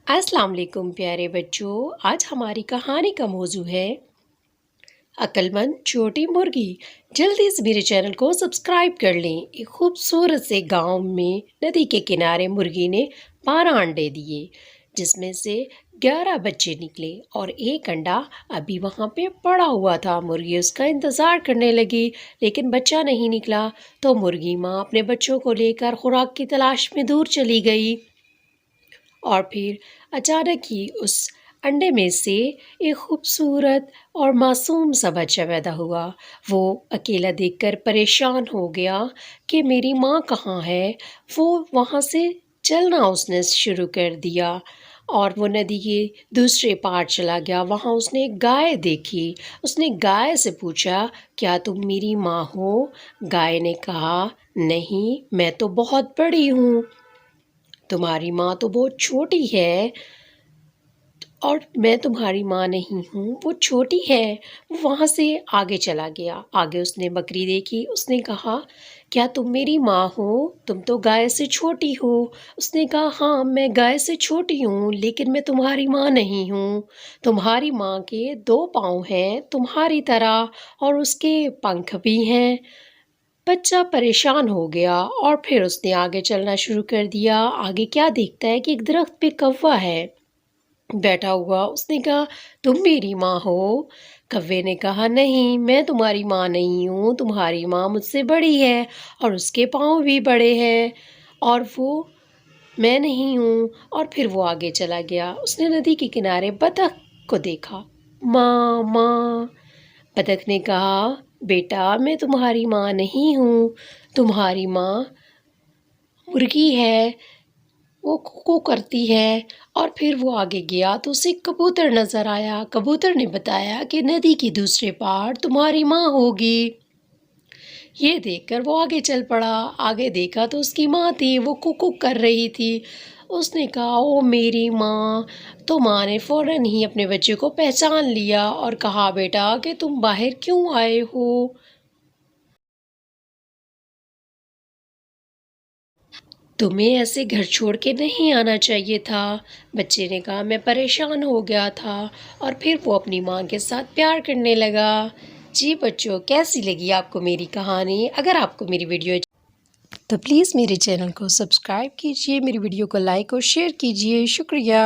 अस्सलाम वालेकुम प्यारे बच्चों। आज हमारी कहानी का मौजू है अक्लमंद छोटी मुर्गी। जल्दी से मेरे चैनल को सब्सक्राइब कर लें। एक खूबसूरत से गांव में नदी के किनारे मुर्गी ने 12 अंडे दिए, जिसमें से 11 बच्चे निकले और एक अंडा अभी वहां पे पड़ा हुआ था। मुर्गी उसका इंतज़ार करने लगी, लेकिन बच्चा नहीं निकला। तो मुर्गी माँ अपने बच्चों को लेकर खुराक की तलाश में दूर चली गई और फिर अचानक ही उस अंडे में से एक खूबसूरत और मासूम सा बच्चा पैदा हुआ। वो अकेला देखकर परेशान हो गया कि मेरी माँ कहाँ है। वो वहाँ से चलना उसने शुरू कर दिया और वो नदी के दूसरे पार चला गया। वहाँ उसने एक गाय देखी। उसने गाय से पूछा, क्या तुम मेरी माँ हो? गाय ने कहा, नहीं, मैं तो बहुत बड़ी हूँ, तुम्हारी माँ तो बहुत छोटी है और मैं तुम्हारी माँ नहीं हूँ, वो छोटी है। वो वहाँ से आगे चला गया। आगे उसने बकरी देखी। उसने कहा, क्या तुम मेरी माँ हो? तुम तो गाय से छोटी हो। उसने कहा, हाँ, मैं गाय से छोटी हूँ, लेकिन मैं तुम्हारी माँ नहीं हूँ। तुम्हारी माँ के 2 पाँव हैं तुम्हारी तरह और उसके पंख भी हैं। बच्चा परेशान हो गया और फिर उसने आगे चलना शुरू कर दिया। आगे क्या देखता है कि एक दरख्त पे कौवा है बैठा हुआ। उसने कहा, तुम मेरी माँ हो? कौवे ने कहा, नहीं, मैं तुम्हारी माँ नहीं हूँ, तुम्हारी माँ मुझसे बड़ी है और उसके पाँव भी बड़े हैं और वो मैं नहीं हूँ। और फिर वो आगे चला गया। उसने नदी के किनारे बतख को देखा। माँ, माँ। बतख ने कहा, बेटा, मैं तुम्हारी माँ नहीं हूँ, तुम्हारी माँ मुर्गी है, वो कुकू करती है। और फिर वो आगे गया तो उसे कबूतर नजर आया। कबूतर ने बताया कि नदी के दूसरे पार तुम्हारी माँ होगी। ये देखकर वो आगे चल पड़ा। आगे देखा तो उसकी माँ थी, वो कुकू कर रही थी। उसने कहा, ओ मेरी माँ। तो माँ ने फौरन ही अपने बच्चे को पहचान लिया और कहा, बेटा, कि तुम बाहर क्यों आए हो? तुम्हें ऐसे घर छोड़ के नहीं आना चाहिए था। बच्चे ने कहा, मैं परेशान हो गया था। और फिर वो अपनी माँ के साथ प्यार करने लगा। जी बच्चों, कैसी लगी आपको मेरी कहानी? अगर आपको मेरी वीडियो तो प्लीज़ मेरे चैनल को सब्सक्राइब कीजिए, मेरी वीडियो को लाइक और शेयर कीजिए। शुक्रिया।